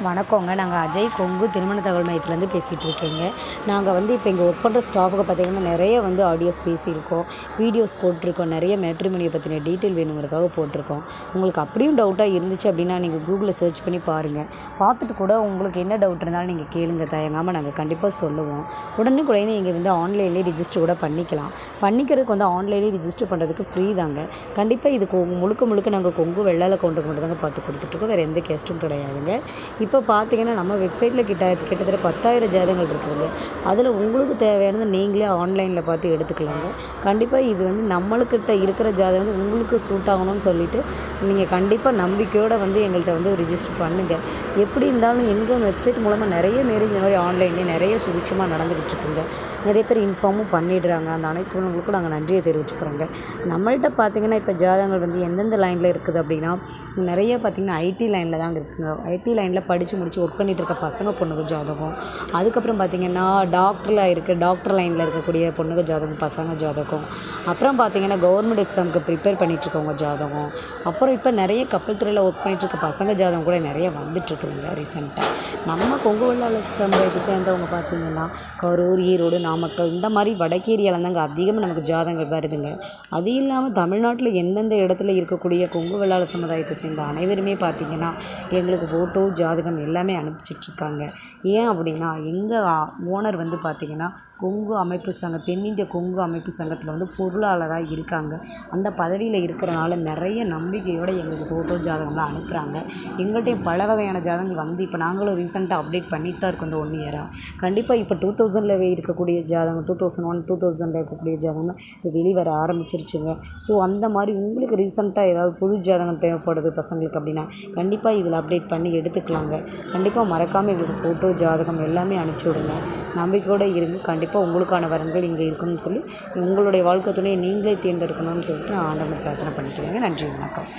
வணக்கங்க. நாங்கள் அஜய் கொங்கு திருமண தகவல் மையத்துலேருந்து பேசிகிட்டு இருக்கேங்க. நாங்கள் இப்போ இங்கே ஒர்க் பண்ணுற ஸ்டாஃபுக்கு பார்த்திங்கன்னா நிறைய ஆடியோஸ் பேசியிருக்கோம், வீடியோஸ் போட்டிருக்கோம், நிறைய மேட்ரிமோனியை பற்றின டீட்டெயில் வேணுங்கிறதுக்காக போட்டிருக்கோம். உங்களுக்கு அப்படியும் டவுட்டாக இருந்துச்சு அப்படின்னா நீங்கள் கூகுளில் சர்ச் பண்ணி பாருங்கள். பார்த்துட்டு கூட உங்களுக்கு என்ன டவுட் இருந்தாலும் நீங்கள் கேளுங்க, தயங்காமல் நாங்கள் கண்டிப்பாக சொல்லுவோம். உடனே நீங்கள் ஆன்லைன்லேயே ரிஜிஸ்டர் கூட பண்ணிக்கலாம். பண்ணிக்கிறதுக்கு ஆன்லைன்லேயே ரிஜிஸ்டர் பண்ணுறதுக்கு ஃப்ரீ தாங்க. கண்டிப்பாக இதுக்கு முழுக்க நாங்கள் கொங்கு வெள்ளாள கவுண்டருக்கு மட்டும் தாங்க பார்த்து கொடுத்துட்ருக்கோம், வேறு எந்த கேஸ்ட்டும் கிடையாதுங்க. இப்போ பார்த்தீங்கன்னா நம்ம வெப்சைட்டில் கிட்டத்தட்ட 10,000 ஜாதகங்கள் இருக்குதுங்க. அதில் உங்களுக்கு தேவையானது நீங்களே ஆன்லைனில் பார்த்து எடுத்துக்கலாங்க. கண்டிப்பாக இது நம்மளுக்கிட்ட இருக்கிற ஜாதகம் உங்களுக்கு சூட் ஆகணும்னு சொல்லிவிட்டு நீங்கள் கண்டிப்பாக நம்பிக்கையோடு எங்கள்கிட்ட ரிஜிஸ்டர் பண்ணுங்கள். எப்படி இருந்தாலும் எங்கள் வெப்சைட் மூலமாக நிறைய மேரேஜ் இந்த மாதிரி ஆன்லைன்லேயே நிறைய சுபிட்சமாக நடந்துக்கிட்டு இருக்குங்க. நிறைய பேர் இன்ஃபார்மும் பண்ணிடுறாங்க. அந்த அனைத்துவங்களுக்கும் நாங்கள் நன்றியை தெரிவிச்சுக்கிறோங்க. நம்மள்கிட்ட பார்த்திங்கன்னா இப்போ ஜாதகங்கள் எந்தெந்த லைனில் இருக்குது அப்படின்னா நிறைய பார்த்திங்கன்னா ஐடி லைனில் தாங்க இருக்குங்க. ஐடி லைனில் படித்து முடித்து ஒர்க் பண்ணிகிட்டு இருக்க பசங்க பொண்ணுங்க ஜாதகம், அதுக்கப்புறம் பார்த்திங்கன்னா டாக்டர் லைனில் இருக்கக்கூடிய பொண்ணுங்க ஜாதகம், பசங்க ஜாதகம், அப்புறம் பார்த்திங்கன்னா கவர்மெண்ட் எக்ஸாமுக்கு ப்ரிப்பேர் பண்ணிகிட்ருக்கவங்க ஜாதகம், அப்புறம் இப்போ நிறைய கப்பல் துறையில் ஒர்க் பண்ணிகிட்ருக்க பசங்க ஜாதகம் கூட நிறைய வந்துட்டுருக்குதுங்க ரீசெண்டாக. நம்ம கொங்கு வெள்ளாள சமுதாயத்தை சேர்ந்தவங்க பார்த்திங்கன்னா கரூர், ஈரோடு, நாமக்கல் இந்த மாதிரி வடக்கு ஏரியாவில் தாங்க அதிகமாக நமக்கு ஜாதகங்கள் வருதுங்க. அது இல்லாமல் தமிழ்நாட்டில் எந்தெந்த இடத்துல இருக்கக்கூடிய கொங்கு வெள்ளாள சமுதாயத்தை சேர்ந்த அனைவருமே பார்த்திங்கன்னா எங்களுக்கு ஃபோட்டோ ஜாதகம் எல்லாமே அனுப்பிச்சிட்ருக்காங்க. ஏன் அப்படின்னா எங்கள் ஓனர் பார்த்திங்கன்னா கொங்கு அமைப்பு சங்கம், தென்னிந்திய கொங்கு அமைப்பு சங்கத்தில் பொருளாளராக இருக்காங்க. அந்த பதவியில் இருக்கிறனால நிறைய நம்பிக்கையோடு எங்களுக்கு ஃபோட்டோ ஜாதகம்லாம் அனுப்புகிறாங்க. எங்கள்கிட்டையும் பல வகையான ஜாதகங்கள் இப்போ நாங்களும் ரீசெண்டாக அப்டேட் பண்ணிட்டு தான் இருக்கோம். இந்த 1 இயராக கண்டிப்பாக இப்போ 2000 இருக்கக்கூடிய ஜாதகம், 2001, 2000 இருக்கக்கூடிய ஜாதகம் இப்போ வெளிவர ஆரம்பிச்சிருச்சுங்க. ஸோ அந்த மாதிரி உங்களுக்கு ரீசெண்டாக ஏதாவது புது ஜாதகம் தேவைப்படுது பசங்களுக்கு அப்படின்னா கண்டிப்பாக இதில் அப்டேட் பண்ணி எடுத்துக்கலாங்க. கண்டிப்பாக மறக்காமல் எங்களுக்கு ஃபோட்டோ ஜாதகம் எல்லாமே அனுப்பிச்சி விடுங்க. நம்பிக்கையோடு இருங்க. கண்டிப்பாக உங்களுக்கான வரன்கள் இங்கே இருக்கணும்னு சொல்லி உங்களுடைய வாழ்க்கை துணையை நீங்களே தேர்ந்தெடுக்கணும்னு சொல்லிட்டு நான் ஆண்டவனை பிரார்த்தனை பண்ணிக்கிறேங்க. நன்றி, வணக்கம்.